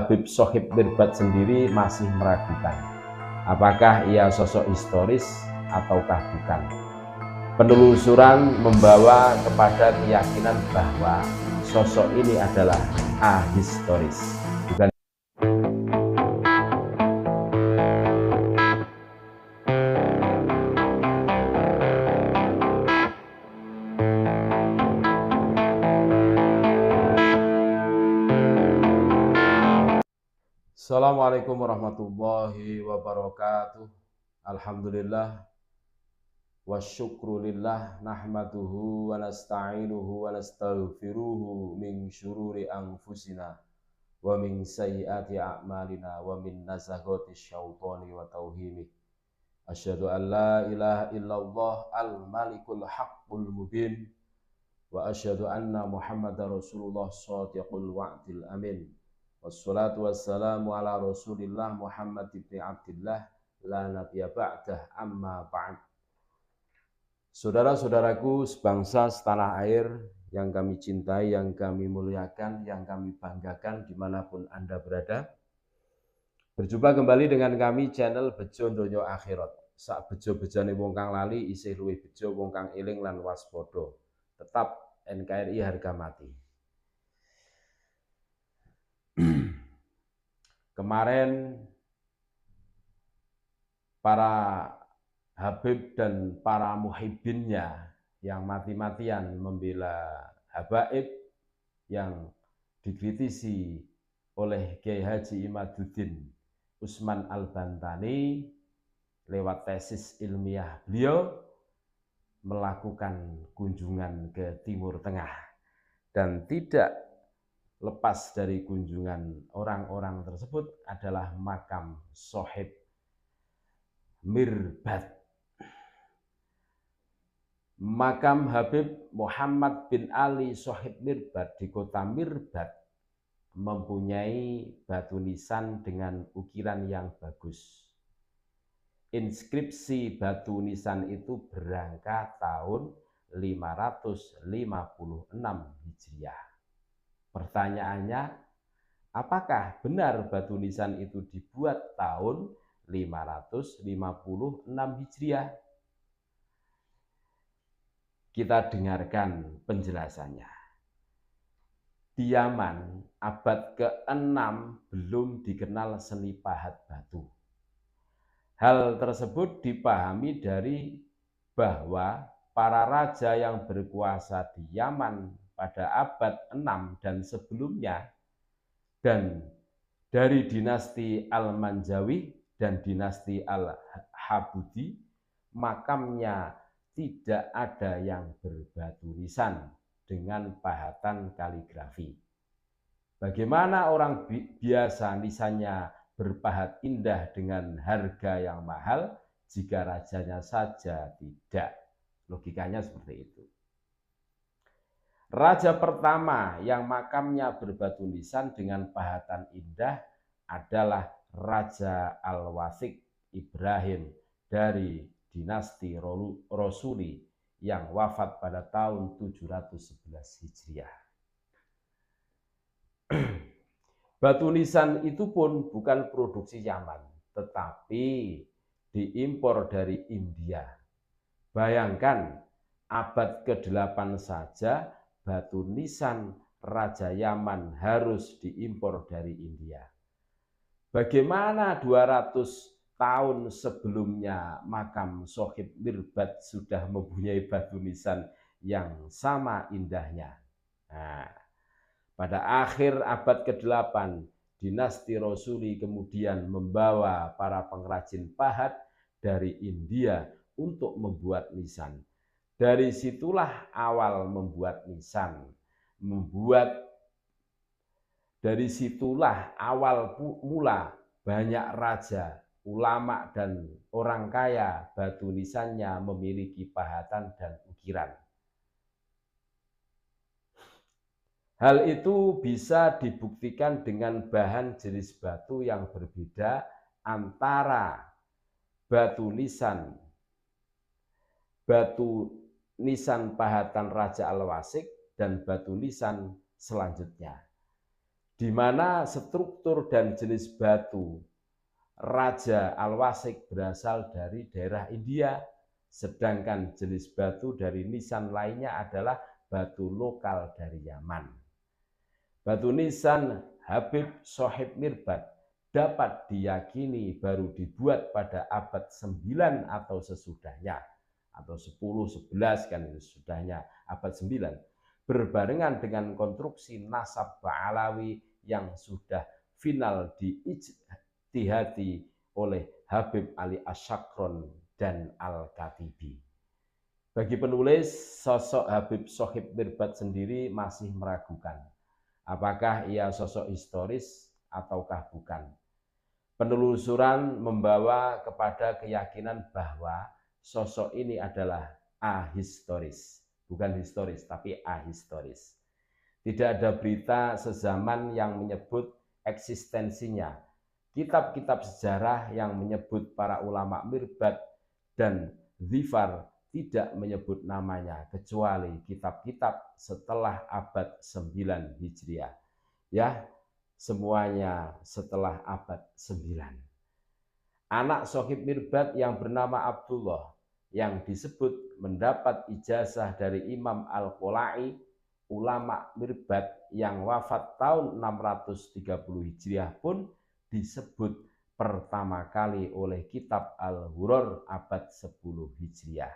Habib Sohib Mirbad sendiri masih meragukan apakah ia sosok historis ataukah bukan. Penelusuran membawa kepada keyakinan bahwa sosok ini adalah ahistoris, bukan. Assalamualaikum warahmatullahi wabarakatuh. Alhamdulillah wa syukrulillah nahmaduhu wa nasta'inuhu wa nastaghfiruhu min syururi anfusina wa min sayyiati a'malina wa min nazaghati syaitani wa tauhimi. Asyhadu an la ilaha illallah al-malikul haqqul mubin wa asyhadu anna Muhammadar Rasulullah shadiqul wa'dil amin. Wassalatu wassalamu ala Rasulillah Muhammad ibn Abdillah la nabiyya ba'dah, amma ba'd. Saudara-saudaraku sebangsa setanah air yang kami cintai, yang kami muliakan, yang kami banggakan dimanapun Anda berada. Berjumpa kembali dengan kami channel Bejo Donya Akhirat. Sak bejo-bejane wong kang lali isih luwih bejo wong kang eling lan waspada. Tetap NKRI harga mati. Kemarin para Habib dan para muhibbinnya yang mati-matian membela Habaib yang dikritisi oleh Kiai Haji Imaduddin Usman Al-Bantani lewat tesis ilmiah beliau melakukan kunjungan ke Timur Tengah, dan tidak lepas dari kunjungan orang-orang tersebut adalah makam Sohib Mirbad. Makam Habib Muhammad bin Ali Sohib Mirbad di kota Mirbad mempunyai batu nisan dengan ukiran yang bagus. Inskripsi batu nisan itu berangkat tahun 556 Hijriah. Pertanyaannya, apakah benar batu nisan itu dibuat tahun 556 Hijriah? Kita dengarkan penjelasannya. Di Yaman, abad ke-6 belum dikenal seni pahat batu. Hal tersebut dipahami dari bahwa para raja yang berkuasa di Yaman pada abad 6 dan sebelumnya, dan dari dinasti Al-Manjawi dan dinasti Al-Habudi, makamnya tidak ada yang berbatu nisan dengan pahatan kaligrafi. Bagaimana orang biasa nisannya berpahat indah dengan harga yang mahal jika rajanya saja tidak? Logikanya seperti itu. Raja pertama yang makamnya berbatu nisan dengan pahatan indah adalah Raja Al-Wathiq Ibrahim dari dinasti Rosuli yang wafat pada tahun 711 Hijriah. Batu nisan itu pun bukan produksi Yaman, tetapi diimpor dari India. Bayangkan, abad ke-8 saja batu nisan Raja Yaman harus diimpor dari India. Bagaimana 200 tahun sebelumnya makam Sohib Mirbad sudah mempunyai batu nisan yang sama indahnya? Nah, pada akhir abad ke-8, dinasti Rosuli kemudian membawa para pengrajin pahat dari India untuk membuat nisan. Dari situlah awal membuat nisan. Dari situlah awal mula banyak raja, ulama, dan orang kaya batu nisannya memiliki pahatan dan ukiran. Hal itu bisa dibuktikan dengan bahan jenis batu yang berbeda antara batu nisan pahatan Raja Al-Wathiq dan batu nisan selanjutnya. di mana struktur dan jenis batu Raja Al-Wasik berasal dari daerah India, sedangkan jenis batu dari nisan lainnya adalah batu lokal dari Yaman. Batu nisan Habib Sohib Mirbat dapat diyakini baru dibuat pada abad 9 atau sesudahnya, atau 10, 11 kan sesudahnya abad 9, berbarengan dengan konstruksi nasab Ba'alawi yang sudah final diijtihadi oleh Habib Ali Asyakron dan Al-Katibi. Bagi penulis, sosok Habib Sohib Mirbat sendiri masih meragukan apakah ia sosok historis ataukah bukan. Penelusuran membawa kepada keyakinan bahwa sosok ini adalah ahistoris, bukan historis tapi ahistoris. Tidak ada berita sezaman yang menyebut eksistensinya. Kitab-kitab sejarah yang menyebut para ulama Mirbat dan Zifar tidak menyebut namanya kecuali kitab-kitab setelah abad 9 Hijriah. Ya, semuanya setelah abad 9. Anak Sohib Mirbat yang bernama Abdullah yang disebut mendapat ijazah dari Imam Al-Qolai, ulama Mirbat yang wafat tahun 630 Hijriah pun disebut pertama kali oleh kitab Al-Hurur abad 10 Hijriah.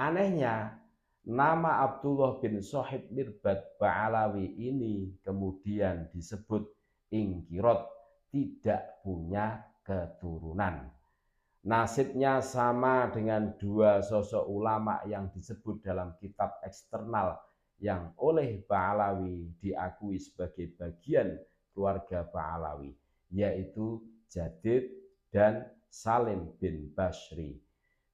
Anehnya, nama Abdullah bin Sohib Mirbat Ba'alawi ini kemudian disebut ingkirot, tidak punya keturunan. Nasibnya sama dengan dua sosok ulama yang disebut dalam kitab eksternal yang oleh Ba'alawi diakui sebagai bagian keluarga Ba'alawi, yaitu Jadid dan Salim bin Bashri.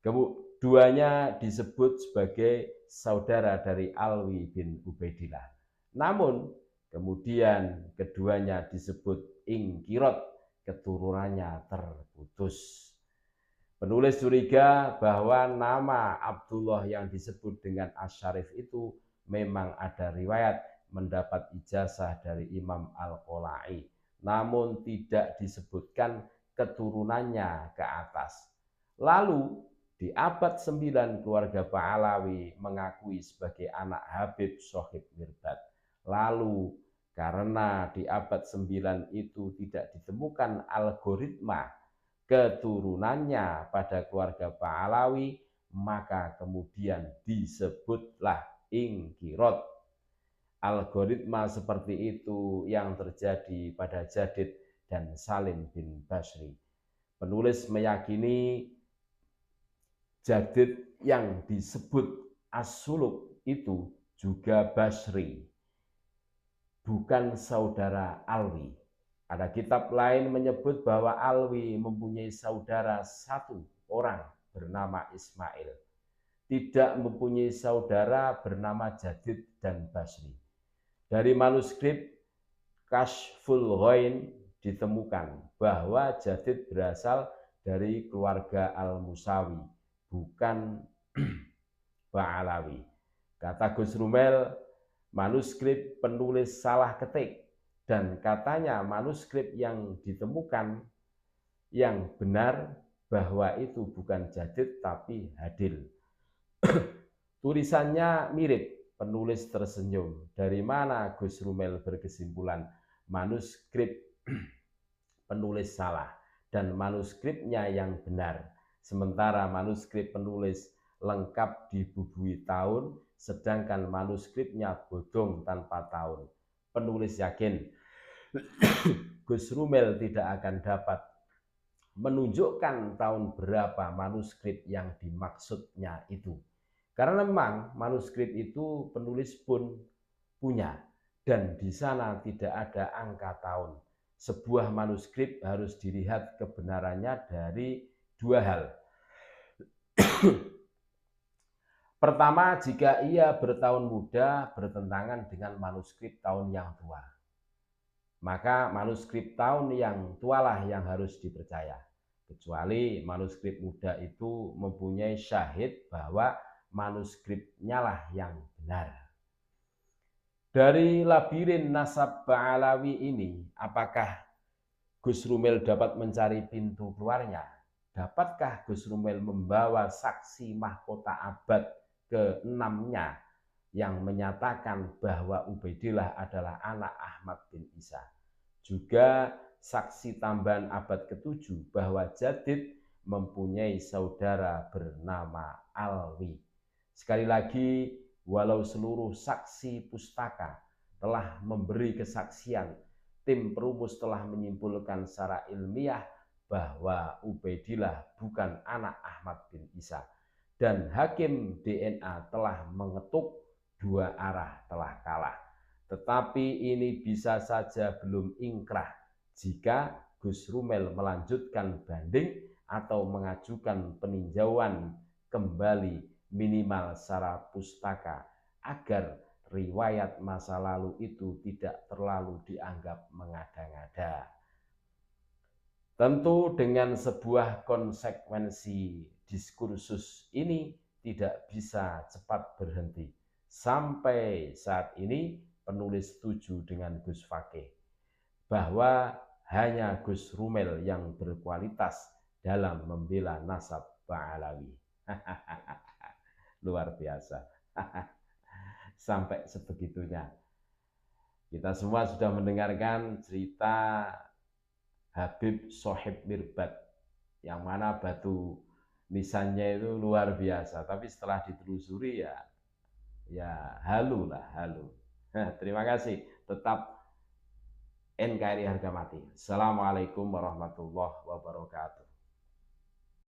Keduanya disebut sebagai saudara dari Alwi bin Ubaidillah. Namun kemudian keduanya disebut ingkirot, keturunannya terputus. Penulis curiga bahwa nama Abdullah yang disebut dengan Asyarif itu memang ada riwayat mendapat ijazah dari Imam Al-Qolai, namun tidak disebutkan keturunannya ke atas. Lalu di abad 9 keluarga Ba'alawi mengakui sebagai anak Habib Sohib Mirbat. Lalu karena di abad 9 itu tidak ditemukan algoritma keturunannya pada keluarga Ba'alawi, maka kemudian disebutlah ingkirot. Algoritma seperti itu yang terjadi pada Jadid dan Salim bin Bashri. Penulis meyakini Jadid yang disebut As-Suluk itu juga Bashri, bukan saudara Alwi. Ada kitab lain menyebut bahwa Alwi mempunyai saudara satu orang bernama Ismail, tidak mempunyai saudara bernama Jadid dan Bashri. Dari manuskrip Kashful Ghain ditemukan bahwa Jadid berasal dari keluarga Al-Musawi, bukan Ba'alawi. Kata Gus Rumel, manuskrip penulis salah ketik, dan katanya manuskrip yang ditemukan yang benar bahwa itu bukan Jadid tapi Hadil. Tulisannya mirip, penulis tersenyum. Dari mana Gus Rumel berkesimpulan manuskrip penulis salah dan manuskripnya yang benar, sementara manuskrip penulis lengkap dibubui tahun, sedangkan manuskripnya bodong tanpa tahun. Penulis yakin Gus Rumel tidak akan dapat menunjukkan tahun berapa manuskrip yang dimaksudnya itu. Karena memang manuskrip itu penulis pun punya, dan di sana tidak ada angka tahun. Sebuah manuskrip harus dilihat kebenarannya dari dua hal. Pertama, jika ia bertahun muda bertentangan dengan manuskrip tahun yang tua, maka manuskrip tahun yang tualah yang harus dipercaya. Kecuali manuskrip muda itu mempunyai syahid bahwa manuskripnya lah yang benar. Dari labirin nasab Ba'alawi ini, apakah Gus Rumel dapat mencari pintu keluarnya? Dapatkah Gus Rumel membawa saksi mahkota abad ke-6-nya yang menyatakan bahwa Ubaidillah adalah anak Ahmad bin Isa? Juga saksi tambahan abad ke-7 bahwa Jadid mempunyai saudara bernama Alwi. Sekali lagi, walau seluruh saksi pustaka telah memberi kesaksian, tim perumus telah menyimpulkan secara ilmiah bahwa Ubaidillah bukan anak Ahmad bin Isa. Dan hakim DNA telah mengetuk dua arah telah kalah. Tetapi ini bisa saja belum ingkrah jika Gus Rumel melanjutkan banding atau mengajukan peninjauan kembali minimal secara pustaka agar riwayat masa lalu itu tidak terlalu dianggap mengada-ngada. Tentu dengan sebuah konsekuensi diskursus ini tidak bisa cepat berhenti. Sampai saat ini penulis setuju dengan Gus Fakih bahwa hanya Gus Rumel yang berkualitas dalam membela nasab Ba'alawi. Luar biasa. Sampai sebegitunya. Kita semua sudah mendengarkan cerita Habib Sohib Mirbat, yang mana batu nisannya itu luar biasa. Tapi setelah ditelusuri ya halu lah, halu. Terima kasih. Tetap NKRI harga mati. Assalamualaikum warahmatullahi wabarakatuh.